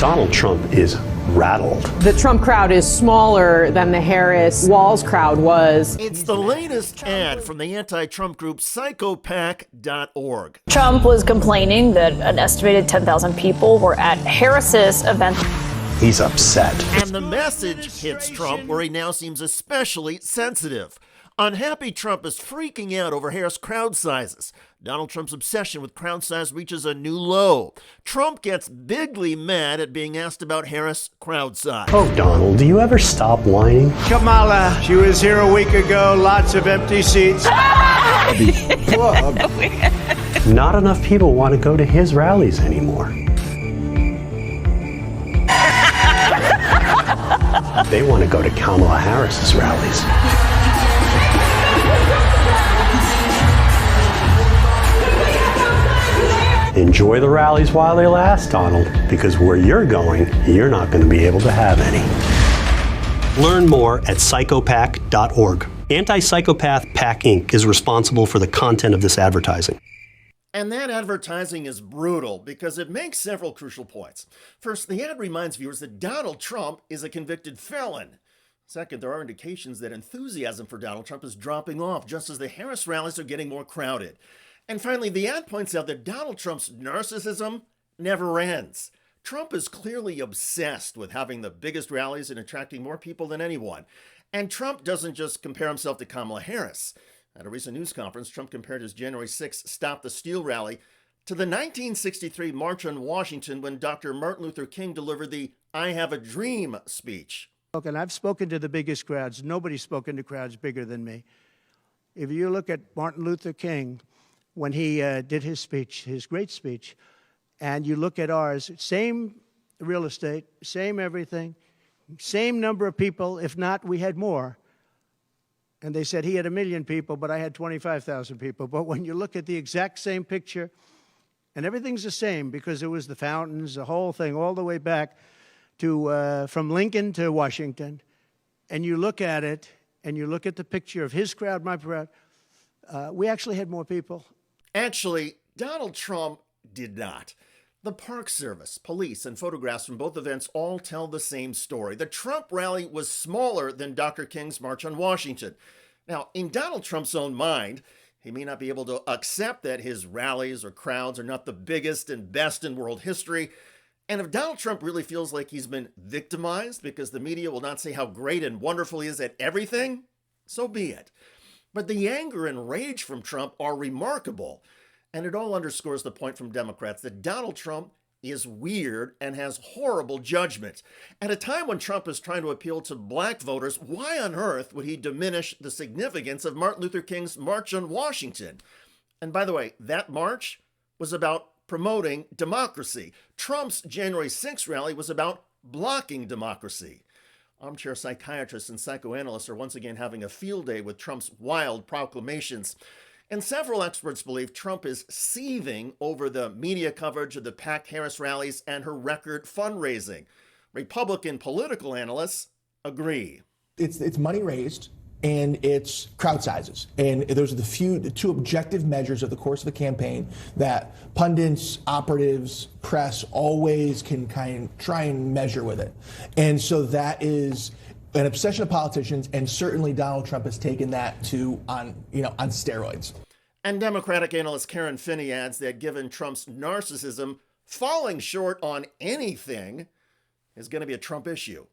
Donald Trump is rattled. The Trump crowd is smaller than the Harris-Walz crowd was. It's the latest ad from the anti-Trump group psychopac.org. Trump was complaining that an estimated 10,000 people were at Harris's event. He's upset. And the message hits Trump where he now seems especially sensitive. Unhappy Trump is freaking out over Harris crowd sizes. Donald Trump's obsession with crowd size reaches a new low. Trump gets bigly mad at being asked about Harris crowd size. Oh, Donald, do you ever stop whining? Kamala, she was here a week ago, lots of empty seats. Not enough people want to go to his rallies anymore. They want to go to Kamala Harris's rallies. Enjoy the rallies while they last, Donald, because where you're going, you're not going to be able to have any. Learn more at psychopac.org. Anti-Psychopath PAC Inc. is responsible for the content of this advertising. And that advertising is brutal because it makes several crucial points. First, the ad reminds viewers that Donald Trump is a convicted felon. Second, there are indications that enthusiasm for Donald Trump is dropping off just as the Harris rallies are getting more crowded. And finally, the ad points out that Donald Trump's narcissism never ends. Trump is clearly obsessed with having the biggest rallies and attracting more people than anyone. And Trump doesn't just compare himself to Kamala Harris. At a recent news conference, Trump compared his January 6th Stop the Steal rally to the 1963 March on Washington when Dr. Martin Luther King delivered the I Have a Dream speech. And I've spoken to the biggest crowds. Nobody's spoken to crowds bigger than me. If you look at Martin Luther King, when he did his speech, his great speech, and you look at ours, same real estate, same everything, same number of people, if not, we had more. And they said he had 1 million people, but I had 25,000 people. But when you look at the exact same picture, and everything's the same because it was the fountains, the whole thing, all the way back to from Lincoln to Washington, and you look at it, and you look at the picture of his crowd, my crowd, we actually had more people. Actually, Donald Trump did not. The Park Service, police, and photographs from both events all tell the same story. The Trump rally was smaller than Dr. King's March on Washington. Now, in Donald Trump's own mind, he may not be able to accept that his rallies or crowds are not the biggest and best in world history. And if Donald Trump really feels like he's been victimized because the media will not say how great and wonderful he is at everything, so be it. But the anger and rage from Trump are remarkable, and it all underscores the point from Democrats that Donald Trump is weird and has horrible judgment. At a time when Trump is trying to appeal to black voters, why on earth would he diminish the significance of Martin Luther King's March on Washington? And by the way, that march was about promoting democracy. Trump's January 6th rally was about blocking democracy. Armchair psychiatrists and psychoanalysts are once again having a field day with Trump's wild proclamations. And several experts believe Trump is seething over the media coverage of the packed Harris rallies and her record fundraising. Republican political analysts agree. It's money raised and it's crowd sizes. And those are the two objective measures of the course of a campaign that pundits, operatives, press always can try and measure with it. And so that is an obsession of politicians, and certainly Donald Trump has taken that on steroids. And Democratic analyst Karen Finney adds that given Trump's narcissism, falling short on anything is going to be a Trump issue.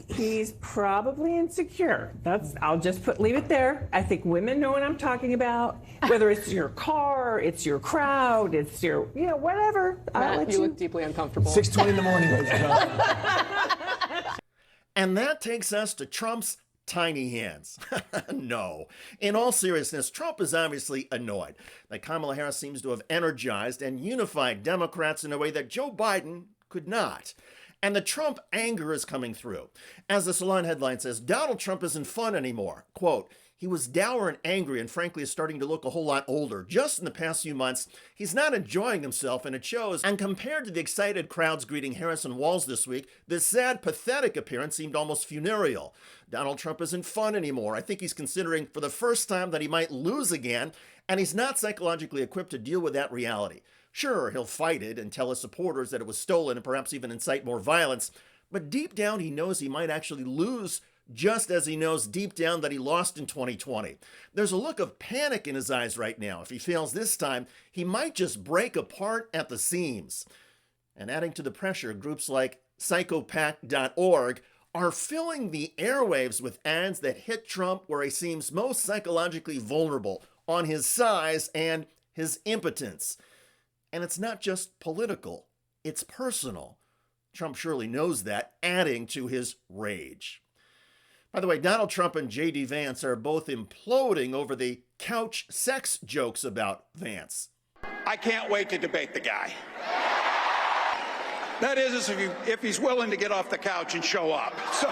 He's probably insecure. I'll just leave it there. I think women know what I'm talking about. Whether it's your car, it's your crowd, it's your, whatever. Matt, you look deeply uncomfortable. 6:20 in the morning, ladies and gentlemen. And that takes us to Trump's tiny hands. No. In all seriousness, Trump is obviously annoyed that Kamala Harris seems to have energized and unified Democrats in a way that Joe Biden could not. And the Trump anger is coming through. As the Salon headline says, Donald Trump isn't fun anymore. Quote, he was dour and angry and frankly is starting to look a whole lot older. Just in the past few months, he's not enjoying himself and it shows. And compared to the excited crowds greeting Harris and Walz this week, this sad, pathetic appearance seemed almost funereal. Donald Trump isn't fun anymore. I think he's considering for the first time that he might lose again, and he's not psychologically equipped to deal with that reality. Sure, he'll fight it and tell his supporters that it was stolen and perhaps even incite more violence, but deep down he knows he might actually lose, just as he knows deep down that he lost in 2020. There's a look of panic in his eyes right now. If he fails this time, he might just break apart at the seams. And adding to the pressure, groups like psychopath.org are filling the airwaves with ads that hit Trump where he seems most psychologically vulnerable, on his size and his impotence. And it's not just political, it's personal. Trump surely knows that, adding to his rage. By the way, Donald Trump and J.D. Vance are both imploding over the couch sex jokes about Vance. I can't wait to debate the guy. That is if he's willing to get off the couch and show up. So,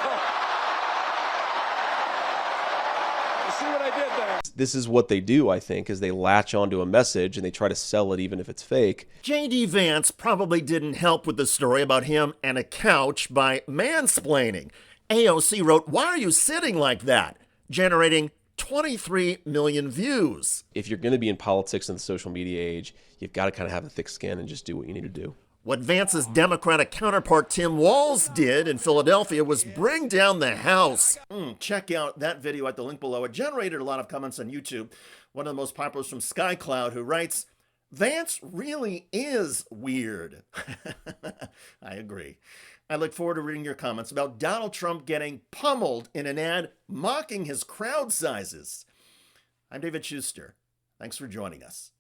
you see what I did there? This is what they do, I think, is they latch onto a message and they try to sell it even if it's fake. J.D. Vance probably didn't help with the story about him and a couch by mansplaining. AOC wrote, "Why are you sitting like that?" generating 23 million views. If you're going to be in politics in the social media age, you've got to kind of have a thick skin and just do what you need to do. What Vance's Democratic counterpart Tim Walz did in Philadelphia was bring down the House. Check out that video at the link below. It generated a lot of comments on YouTube. One of the most popular is from SkyCloud, who writes, "Vance really is weird." I agree. I look forward to reading your comments about Donald Trump getting pummeled in an ad mocking his crowd sizes. I'm David Shuster. Thanks for joining us.